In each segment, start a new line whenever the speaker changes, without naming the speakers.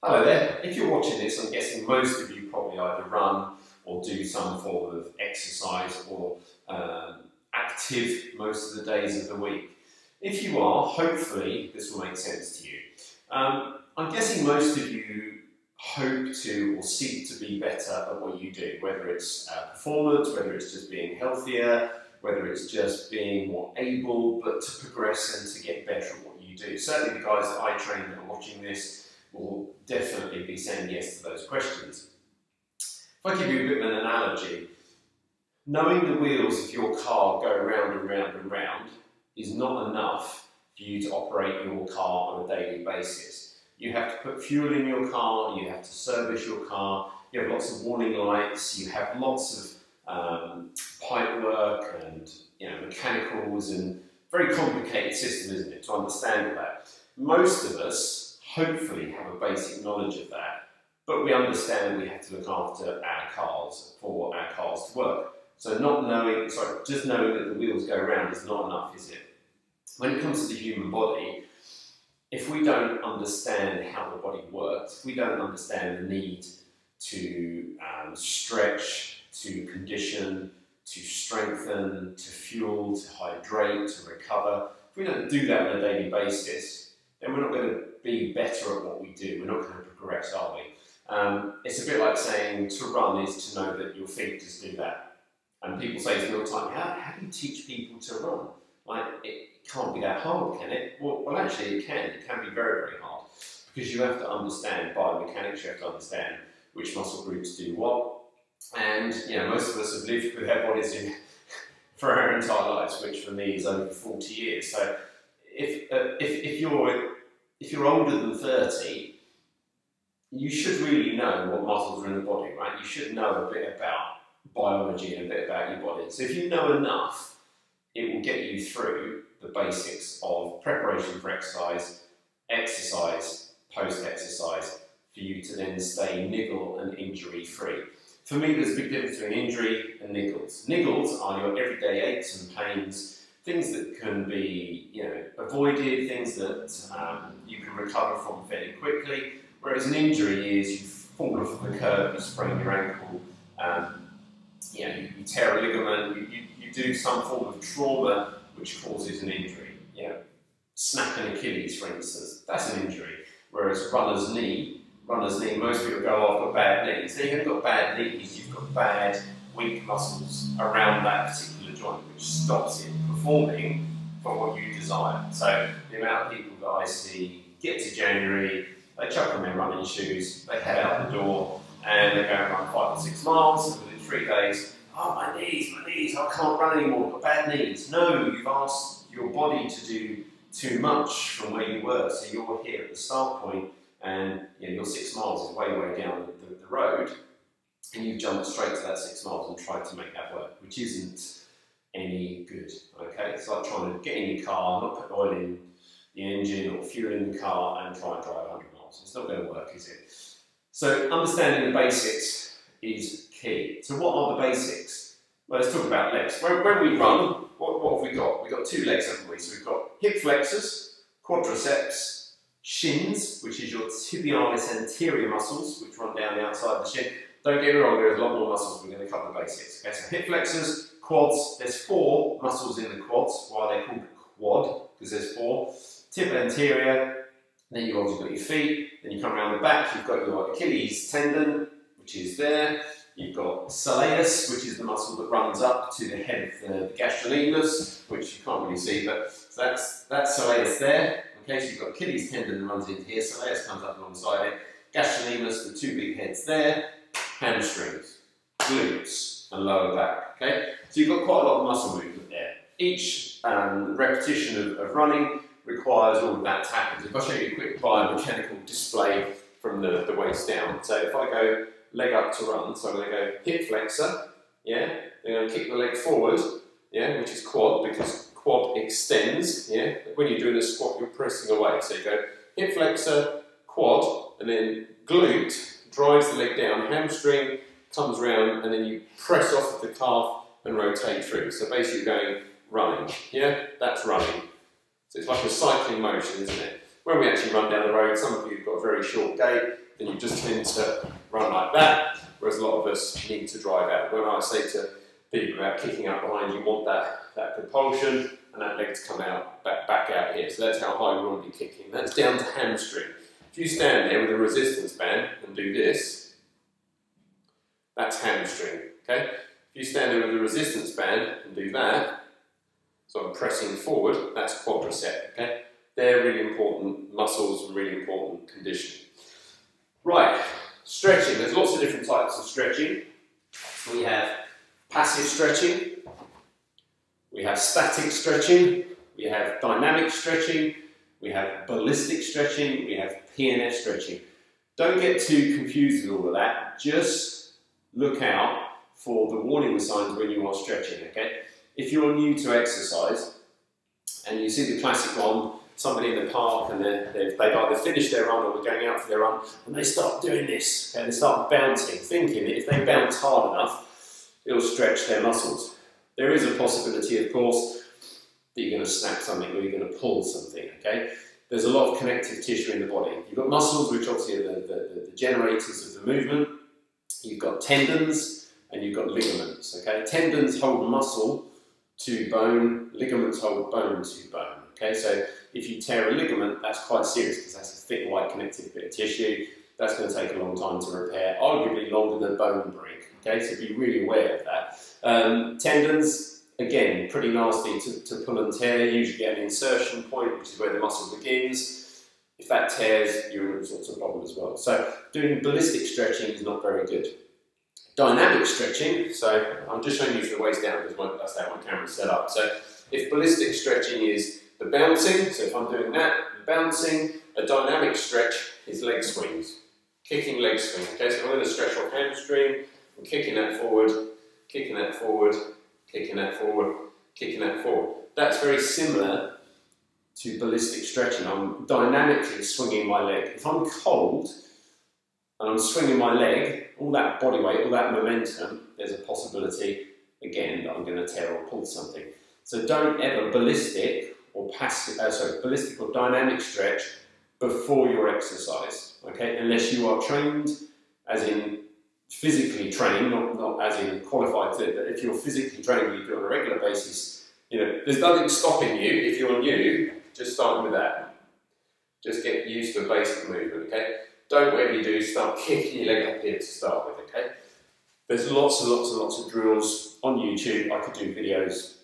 Hello there. If you're watching this, I'm guessing most of you probably either run or do some form of exercise or active most of the days of the week. If you are, hopefully this will make sense to you. I'm guessing most of you hope to or seek to be better at what you do, whether it's performance, whether it's just being healthier, whether it's just being more able, but to progress and to get better at what you do. Certainly the guys that I train that are watching this will definitely be saying yes to those questions. If I give you a bit of an analogy, knowing the wheels of your car go round and round and round is not enough for you to operate your car on a daily basis. You have to put fuel in your car, you have to service your car, you have lots of warning lights, you have lots of pipe work and mechanicals, and very complicated system, isn't it, to understand that. Most of us hopefully have a basic knowledge of that, but we understand we have to look after our cars for our cars to work. So just knowing that the wheels go around is not enough, is it? When it comes to the human body, if we don't understand how the body works, if we don't understand the need to stretch, to condition, to strengthen, to fuel, to hydrate, to recover, if we don't do that on a daily basis, then we're not going to be better at what we do. We're not going to progress, are we? It's a bit like saying to run is to know that your feet just do that. And people say to me all the time, how do you teach people to run? Like, it can't be that hard, can it? Well, actually it can. It can be very, very hard. Because you have to understand biomechanics, you have to understand which muscle groups do what. And most of us have lived with our bodies for our entire lives, which for me is over 40 years. So if you're older than 30, you should really know what muscles are in the body, right? You should know a bit about biology and a bit about your body. So if you know enough, it will get you through the basics of preparation for exercise, post-exercise, for you to then stay niggle and injury free. For me, there's a big difference between injury and niggles. Niggles are your everyday aches and pains, things that can be avoided, things that you can recover from fairly quickly, whereas an injury is you fall off the curb, you sprain your ankle, you tear a ligament, you do some form of trauma which causes an injury. Snap an Achilles, for instance, that's an injury. Whereas runner's knee, most people go, oh, I've got bad knees. So you haven't got bad knees, you've got bad, weak muscles around that particular joint, which stops it performing for what you desire. So the amount of people that I see get to January, they chuck on their running shoes, they head out the door, and they go and run 5 or 6 miles, and within 3 days, oh, my knees, I can't run anymore, I've got bad knees. No, you've asked your body to do too much from where you were, so you're here at the start point, and your 6 miles is way down the road, and you jumped straight to that 6 miles and tried to make that work, which isn't any good, okay? It's like trying to get in your car, not put oil in the engine or fuel in the car and try and drive 100 miles. It's not going to work, is it? So understanding the basics is key. So what are the basics? Well, let's talk about legs. When we run, what have we got? We've got 2 legs, haven't we? So we've got hip flexors, quadriceps, shins, which is your tibialis anterior muscles, which run down the outside of the shin. Don't get me wrong, there's a lot more muscles. We're going to cover the basics. Okay, so hip flexors, quads. There's 4 muscles in the quads. Why are they called quad? Because there's 4. Tib anterior. Then you've obviously got your feet. Then you come around the back. You've got your Achilles tendon, which is there. You've got soleus, which is the muscle that runs up to the head of the gastrocnemius, which you can't really see, but so that's soleus there. Okay, so you've got Achilles tendon that runs into here, soleus comes up alongside it, gastrocnemius, the 2 big heads there, hamstrings, glutes, and lower back. Okay, so you've got quite a lot of muscle movement there. Each repetition of running requires all of that to happen. So if I show you a quick biomechanical display from the waist down, so if I go leg up to run, so I'm going to go hip flexor, then I'm going to kick the leg forward, which is quad, because quad extends, when you're doing a squat you're pressing away, so you go hip flexor, quad, and then glute drives the leg down, hamstring comes round, and then you press off of the calf and rotate through, so basically you're going running, that's running. So it's like a cycling motion, isn't it? when we actually run down the road, some of you have got a very short gait, then you just tend to run like that, whereas a lot of us need to drive out. When I say to people about kicking up behind, you want that propulsion and that leg to come out, back out here. So that's how high we want to be kicking. That's down to hamstring. If you stand there with a resistance band and do this, that's hamstring, okay? If you stand there with a resistance band and do that, so I'm pressing forward, that's quadricep, okay? They're really important muscles and really important conditioning. Right, stretching. There's lots of different types of stretching. We have passive stretching, we have static stretching, we have dynamic stretching, we have ballistic stretching, we have PNF stretching. Don't get too confused with all of that. Just look out for the warning signs when you are stretching, okay? If you're new to exercise and you see the classic one, somebody in the park and they've either finished their run or they're going out for their run and they start doing this, okay? They start bouncing, thinking that if they bounce hard enough, it'll stretch their muscles. There is a possibility, of course, that you're going to snap something or you're going to pull something, okay? There's a lot of connective tissue in the body. You've got muscles, which obviously are the generators of the movement. You've got tendons and you've got ligaments, okay? Tendons hold muscle to bone, ligaments hold bone to bone, okay? So if you tear a ligament, that's quite serious because that's a thick, white, connective bit of tissue. That's going to take a long time to repair, arguably longer than bone break, okay? So be really aware of that. Tendons, again, pretty nasty to pull and tear. You usually get an insertion point, which is where the muscle begins. If that tears, you're in all sorts of problems as well. So doing ballistic stretching is not very good. Dynamic stretching, so I'm just showing you from the waist down because that's how my camera's set up. So if ballistic stretching is the bouncing, so if I'm doing that, the bouncing, a dynamic stretch is leg swings, kicking leg swing. Okay, so I'm going to stretch off hamstring, I'm kicking that forward, kicking that forward, kicking that forward, kicking that forward. That's very similar to ballistic stretching. I'm dynamically swinging my leg. If I'm cold and I'm swinging my leg, all that body weight, all that momentum, there's a possibility, again, that I'm going to tear or pull something. So don't ever ballistic or ballistic or dynamic stretch before your exercise, okay? Unless you are trained, as in physically trained, not as in qualified to, but if you're physically trained, you do it on a regular basis, you know, there's nothing stopping you, if you're new, just starting with that. Just get used to a basic movement, okay? Don't, whatever you do, start kicking your leg up here to start with, okay? There's lots and lots and lots of drills on YouTube. I could do videos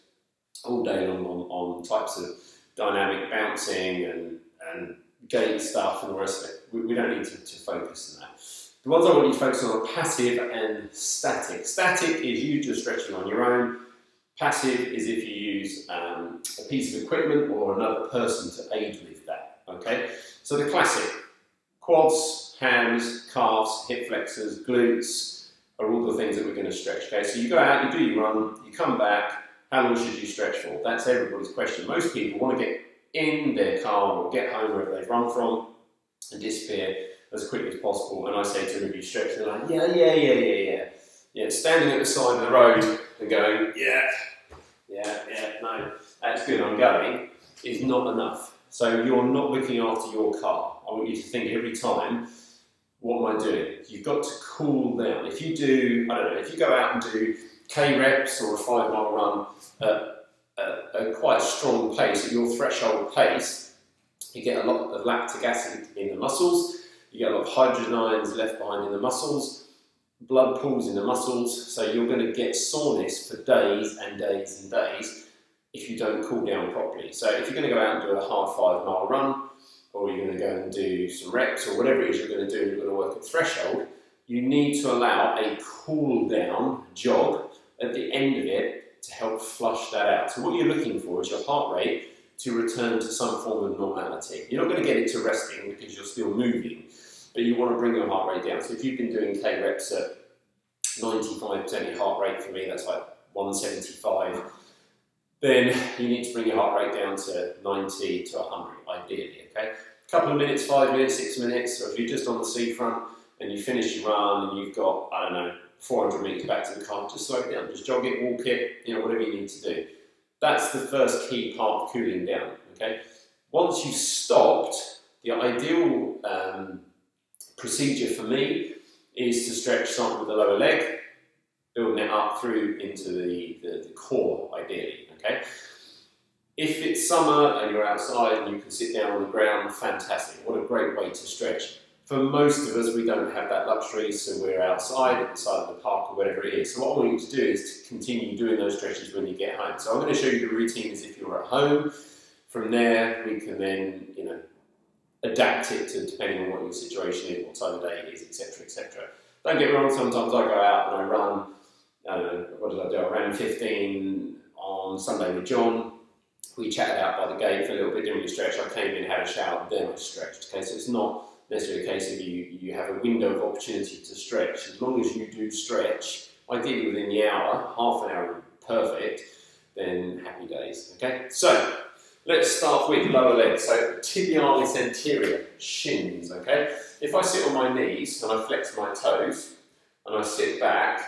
all day long on types of dynamic bouncing and gait stuff and the rest of it. We don't need to focus on that. The ones I want you to focus on are passive and static. Static is you just stretching on your own. Passive is if you use a piece of equipment or another person to aid with that, okay? So the classic, quads, hams, calves, hip flexors, glutes are all the things that we're going to stretch, okay? So you go out, you do your run, you come back, how long should you stretch for? That's everybody's question. Most people want to get in their car or get home wherever they've run from and disappear as quickly as possible. And I say to them, if you stretch, they're like, yeah, standing at the side of the road and going, no, that's good, I'm going, is not enough. So you're not looking after your car. I want you to think every time, what am I doing? You've got to cool down. If you do, I don't know, if you go out and do K reps or a 5-mile run at a quite strong pace, at your threshold pace, you get a lot of lactic acid in the muscles, you get a lot of hydrogen ions left behind in the muscles, blood pools in the muscles, so you're going to get soreness for days and days and days if you don't cool down properly. So if you're going to go out and do a hard 5-mile run, or you're going to go and do some reps, or whatever it is you're going to do, and you're going to work at threshold, you need to allow a cool down jog at the end of it to help flush that out. So what you're looking for is your heart rate to return to some form of normality. You're not going to get it to resting because you're still moving, but you want to bring your heart rate down. So if you've been doing K reps at 95% heart rate, for me that's like 175, then you need to bring your heart rate down to 90 to 100 ideally, okay? A couple of minutes, 5 minutes, 6 minutes, or if you're just on the seafront and you finish your run and you've got, I don't know, 400 metres back to the car, just slow it down, just jog it, walk it, you know, whatever you need to do. That's the first key part of cooling down, okay? Once you've stopped, The ideal procedure for me is to stretch starting with the lower leg, building it up through into the core, ideally, okay? If it's summer and you're outside and you can sit down on the ground, fantastic. What a great way to stretch. For most of us, we don't have that luxury, so we're outside at the side of the park or whatever it is. So what I want you to do is to continue doing those stretches when you get home. So I'm going to show you the routine as if you're at home. From there, we can then, adapt it to depending on what your situation is, what time of day it is, etc., etc. Don't get me wrong, sometimes I go out and I run, I don't know, what did I do? I ran 15 on Sunday with John. We chatted out by the gate for a little bit during the stretch. I came in, had a shower, then I stretched. Okay, so it's not necessarily a case of you have a window of opportunity to stretch. As long as you do stretch, ideally within the hour, half an hour, perfect, then happy days. Okay, so let's start with lower legs. So tibialis anterior, shins. Okay, if I sit on my knees and I flex my toes and I sit back,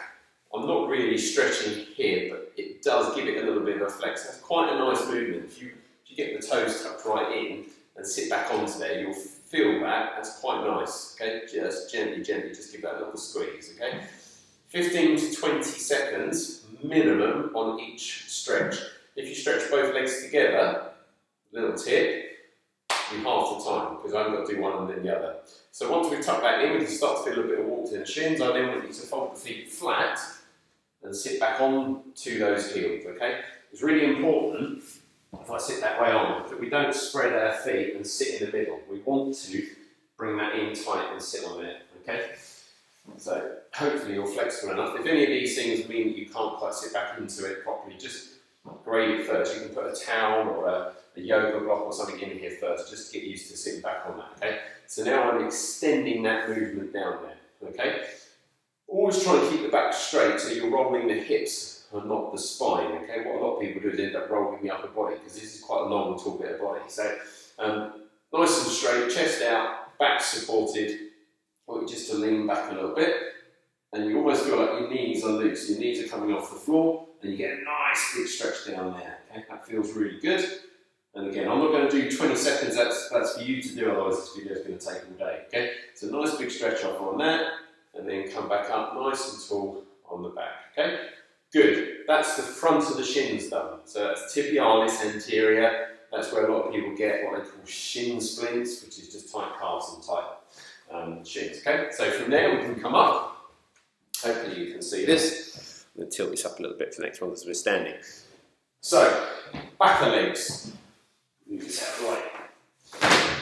I'm not really stretching here, but it does give it a little bit of a flex. That's quite a nice movement. If you get the toes tucked right in and sit back onto there, you'll feel that. That's quite nice. Okay, just gently, just give that a little squeeze. Okay, 15 to 20 seconds minimum on each stretch. If you stretch both legs together, little tip, you half the time because I've got to do one and then the other. So once we've tucked that in, we can start to feel a bit of warmth in the shins. I then want you to fold the feet flat and sit back on to those heels, okay? It's really important, if I sit that way on, that we don't spread our feet and sit in the middle. We want to bring that in tight and sit on there, okay? So hopefully you're flexible enough. If any of these things mean that you can't quite sit back into it properly, just grade it first. You can put a towel or a yoga block or something in here first, just to get used to sitting back on that, okay? So now I'm extending that movement down there, okay? Always try and keep the back straight so you're rolling the hips and not the spine, okay? What a lot of people do is end up rolling the upper body because this is quite a long, tall bit of body. So nice and straight, chest out, back supported. I want you just to lean back a little bit and you almost feel like your knees are loose. Your knees are coming off the floor and you get a nice big stretch down there, okay? That feels really good. And again, I'm not going to do 20 seconds, that's for you to do, otherwise this video is going to take all day, okay? So nice big stretch off on that. And then come back up nice and tall on the back, okay? Good, that's the front of the shins done. So that's tibialis anterior. That's where a lot of people get what they call shin splints, which is just tight calves and tight shins, okay? So from there we can come up. Hopefully you can see this. I'm going to tilt this up a little bit for the next one because we're standing. So, back of legs. Move this out of the way.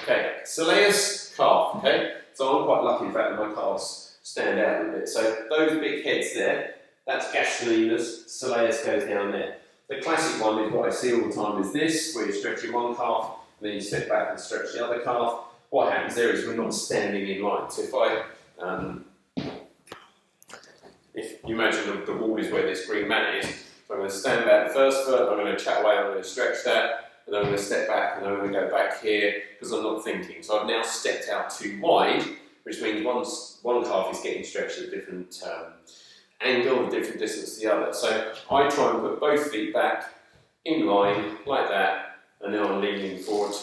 Okay, soleus calf, okay? So I'm quite lucky in fact that my calves stand out a little bit. So those big heads there, that's gastrocnemius, soleus goes down there. The classic one is what I see all the time is this, where you're stretching one calf, and then you step back and stretch the other calf. What happens there is we're not standing in line. So if you imagine the wall is where this green mat is, so I'm going to stand back the first foot, I'm going to chat away, I'm going to stretch that, and then I'm going to step back, and then I'm going to go back here, because I'm not thinking. So I've now stepped out too wide, which means one calf is getting stretched at a different angle, a different distance to the other. So I try and put both feet back in line, like that, and then I'm leaning forward,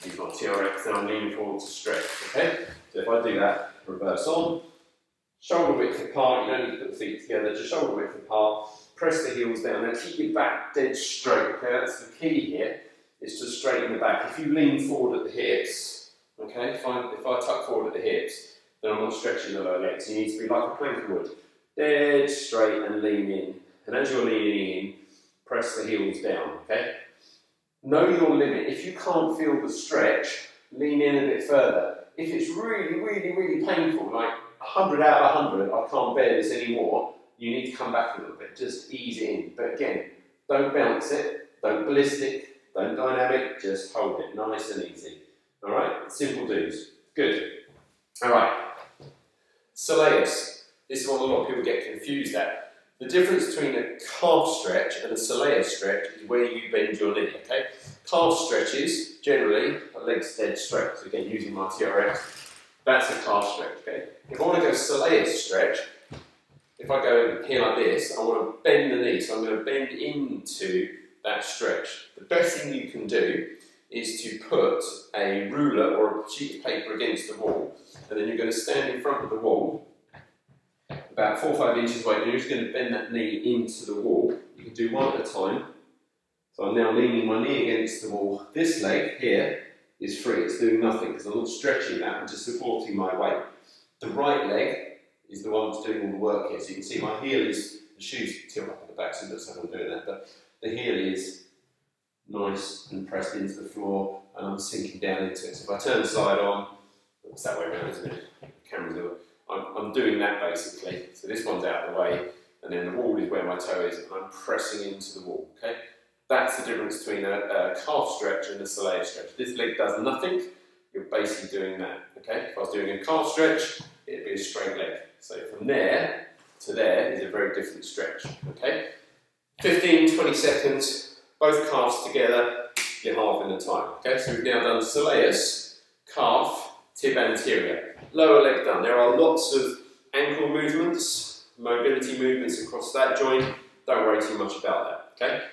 use my TRX, then I'm leaning forward to stretch, okay? So if I do that, reverse on, shoulder width apart, you don't need to put the feet together, just shoulder width apart, press the heels down, now keep your back dead straight, okay? That's the key here, is to straighten the back. If you lean forward at the hips, okay, if I tuck forward at the hips, then I'm not stretching the lower legs. You need to be like a plank of wood. Dead straight and lean in. And as you're leaning in, press the heels down, okay? Know your limit. If you can't feel the stretch, lean in a bit further. If it's really painful, like 100 out of 100, I can't bear this anymore, you need to come back a little bit. Just ease it in. But again, don't bounce it, don't ballistic, don't dynamic, just hold it nice and easy. All right, simple do's. Good. All right, soleus. This is what a lot of people get confused at. The difference between a calf stretch and a soleus stretch is where you bend your knee, okay? Calf stretches, generally, a leg's dead straight. So again, using my TRX, that's a calf stretch, okay? If I want to go soleus stretch, if I go here like this, I want to bend the knee. So I'm going to bend into that stretch. The best thing you can do is to put a ruler or a sheet of paper against the wall, and then you're going to stand in front of the wall about 4 or 5 inches away, and you're just going to bend that knee into the wall. You can do one at a time. So I'm now leaning my knee against the wall. This leg here is free, it's doing nothing because I'm not stretching that, I'm just supporting my weight. The right leg is the one that's doing all the work here. So you can see my heel is, the shoes tilt up at the back, so it looks like I'm doing that, but the heel is nice and pressed into the floor, and I'm sinking down into it. So if I turn the side on, it's that way around, isn't it? The camera's over. I'm doing that basically. So this one's out of the way, and then the wall is where my toe is, and I'm pressing into the wall, okay? That's the difference between a calf stretch and a soleil stretch. This leg does nothing, you're basically doing that, okay? If I was doing a calf stretch, it'd be a straight leg. So from there to there is a very different stretch, okay? 15, 20 seconds, both calves together, you're half in the time, okay? So we've now done soleus, calf, tib anterior. Lower leg done. There are lots of ankle movements, mobility movements across that joint. Don't worry too much about that, okay?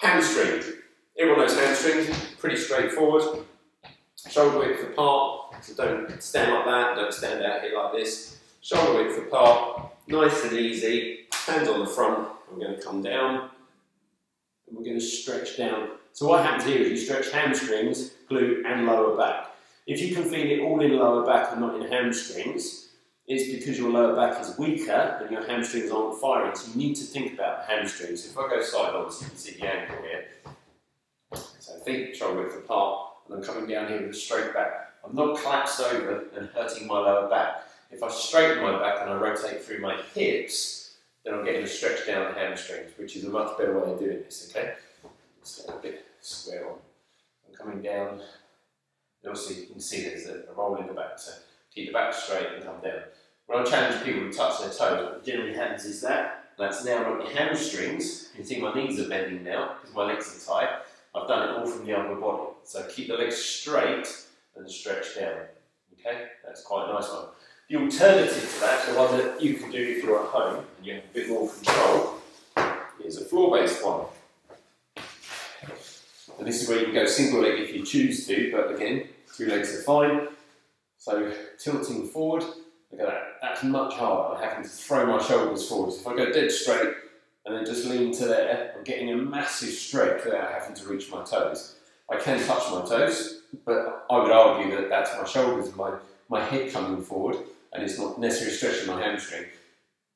Hamstring. Everyone knows hamstrings, pretty straightforward. Shoulder width apart, so don't stand like that, don't stand out here like this. Shoulder width apart, nice and easy. Hands on the front, we're going to come down, and we're going to stretch down. So what happens here is you stretch hamstrings, glute and lower back. If you can feel it all in lower back and not in hamstrings, it's because your lower back is weaker and your hamstrings aren't firing, so you need to think about hamstrings. If I go side on, so you can see the ankle here. So feet, shoulder width apart, and I'm coming down here with a straight back. I'm not collapsed over and hurting my lower back. If I straighten my back and I rotate through my hips, then I'm getting a stretch down the hamstrings, which is a much better way of doing this, okay? Just a bit square on. I'm coming down. And obviously you can see there's a roll in the back, so keep the back straight and come down. When I challenge people to touch their toes, what generally happens is that's now not your hamstrings. You can see my knees are bending now because my legs are tight. I've done it all from the upper body. So keep the legs straight and stretch down. Okay, that's quite a nice one. The alternative to that, the one that you can do if you're at home and you have a bit more control, is a floor-based one. And this is where you can go single leg if you choose to, but again, 2 legs are fine. So tilting forward, look at that, that's much harder, having to throw my shoulders forward. So if I go dead straight and then just lean to there, I'm getting a massive stretch without having to reach my toes. I can touch my toes, but I would argue that that's my shoulders and my head coming forward, and it's not necessarily stretching my hamstring.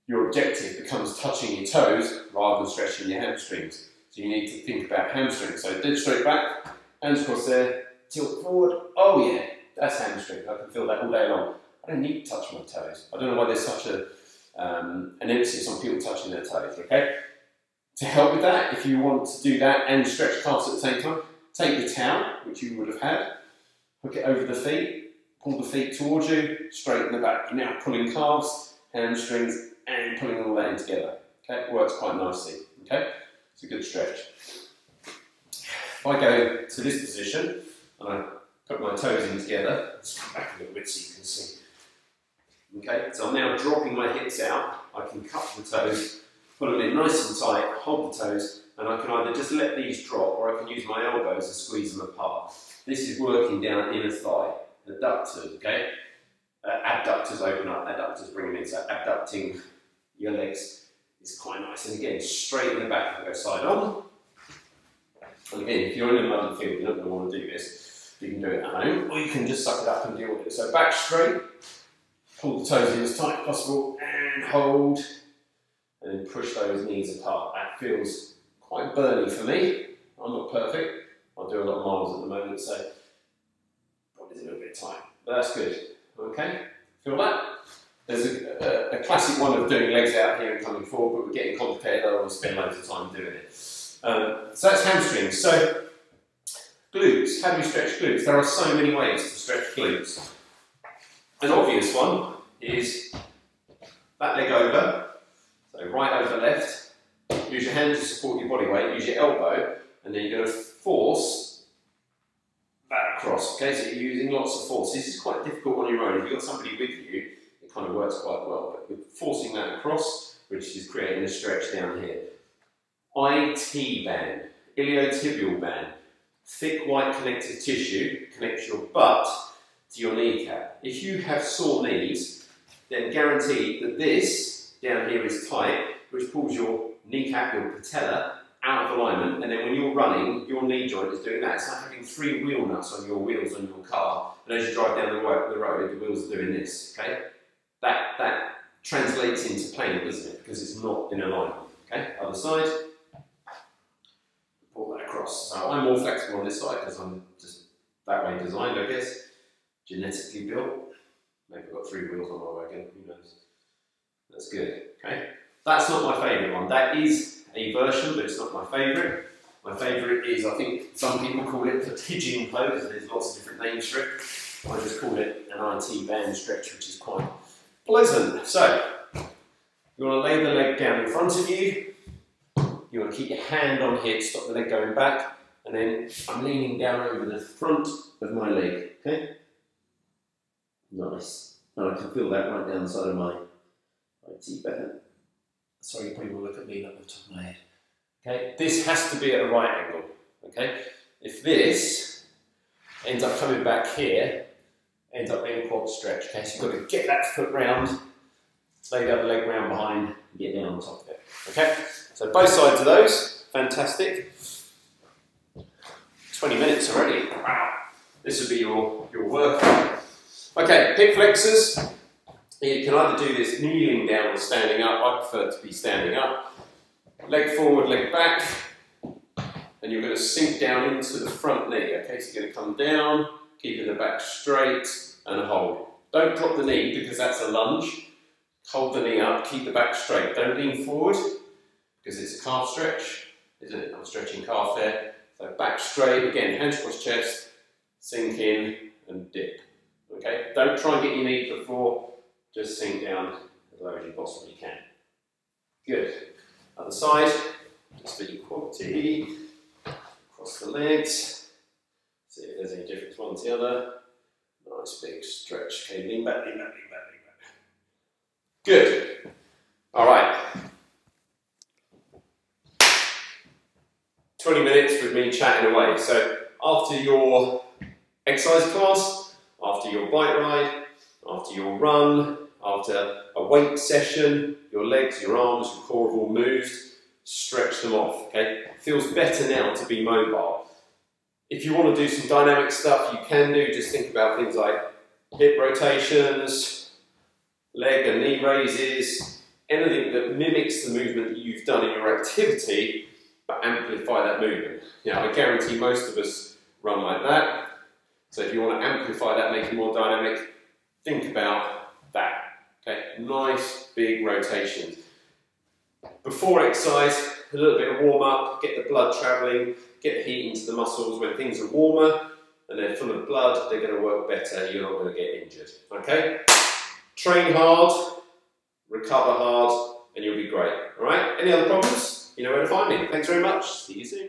Your objective becomes touching your toes rather than stretching your hamstrings. So you need to think about hamstrings. So dead straight back, hands across there, tilt forward. Oh yeah, that's hamstring. I can feel that all day long. I don't need to touch my toes. I don't know why there's such an emphasis on people touching their toes, okay? To help with that, if you want to do that and stretch calves at the same time, take the towel, which you would have had, hook it over the feet, pull the feet towards you, straighten the back. You're now pulling calves, hamstrings, and pulling all that in together. Okay, it works quite nicely, okay? It's a good stretch. If I go to this position and I put my toes in together, let's come back a little bit so you can see. Okay, so I'm now dropping my hips out. I can cup the toes, put them in nice and tight, hold the toes, and I can either just let these drop or I can use my elbows and squeeze them apart. This is working down inner thigh, adductors, okay? Abductors open up, adductors bring them in, so abducting your legs is quite nice. And again, straighten the back and go side on. And again, if you're in a muddy field, you're not going to want to do this. You can do it at home, or you can just suck it up and deal with it. So back straight, pull the toes in as tight as possible, and hold, and then push those knees apart. That feels quite burny for me. I'm not perfect. I do a lot of miles at the moment, so probably a little bit tight, but that's good. Okay, feel that? There's a classic one of doing legs out here and coming forward, but we're getting complicated. I don't want to spend loads of time doing it. So that's hamstrings. So glutes. How do we stretch glutes? There are so many ways to stretch glutes. An obvious one is that leg over, so right over left. Use your hand to support your body weight. Use your elbow, and then you're going to force that across. Okay, so you're using lots of force. This is quite difficult on your own. If you've got somebody with you, it kind of works quite well. But we're forcing that across, which is creating a stretch down here. IT band, iliotibial band. thick white connective tissue connects your butt to your kneecap. If you have sore knees, then guarantee that this down here is tight, which pulls your kneecap, your patella, out of alignment, and then when you're running, your knee joint is doing that. It's like having 3 wheel nuts on your wheels on your car, and as you drive down the road, the wheels are doing this, okay? That translates into pain, doesn't it? Because it's not in alignment, okay? Other side, pull that across. So I'm more flexible on this side because I'm just that way designed, I guess, genetically built. Maybe I've got 3 wheels on my wagon, who knows? That's good, okay? That's not my favourite one. That is a version, but it's not my favourite. My favourite is, I think some people call it the pigeon pose. There's lots of different names for it. I just call it an IT band stretch, which is quite pleasant. So, you want to lay the leg down in front of you. You want to keep your hand on here to stop the leg going back. And then I'm leaning down over the front of my leg, okay? Nice. And I can feel that right down the side of my IT band. Sorry, you probably will look at me like the top of my head. Okay, this has to be at a right angle. Okay, if this ends up coming back here, ends up being a quad stretch. Okay, so you've got to get that foot round, lay the other leg round behind, and get down on top of it. Okay, so both sides of those, fantastic. 20 minutes already. Wow, this will be your workout. Okay, hip flexors. You can either do this kneeling down or standing up. I prefer to be standing up. Leg forward, leg back. And you're going to sink down into the front knee. Okay, so you're going to come down, keeping the back straight and hold. Don't drop the knee because that's a lunge. Hold the knee up, keep the back straight. Don't lean forward because it's a calf stretch, isn't it? I'm stretching calf there. So back straight, again, hands across chest, sink in and dip. Okay, don't try and get your knee before. Just sink down as low as you possibly can. Good. Other side, just for equality. Cross the legs. See if there's any difference one to the other. Nice big stretch. Okay, lean back, lean back, lean back, lean back. Good. All right. 20 minutes with me chatting away. So after your exercise class, after your bike ride, after your run, after a weight session, your legs, your arms, your core have all moved, stretch them off, okay? Feels better now to be mobile. If you want to do some dynamic stuff, you can do, just think about things like hip rotations, leg and knee raises, anything that mimics the movement that you've done in your activity, but amplify that movement. You know, I guarantee most of us run like that. So if you want to amplify that, make it more dynamic, think about that. Okay, nice big rotations. Before exercise, a little bit of warm up, get the blood travelling, get the heat into the muscles. When things are warmer and they're full of blood, they're going to work better, you're not going to get injured. Okay? Train hard, recover hard, and you'll be great. Alright? Any other problems? You know where to find me. Thanks very much. See you soon.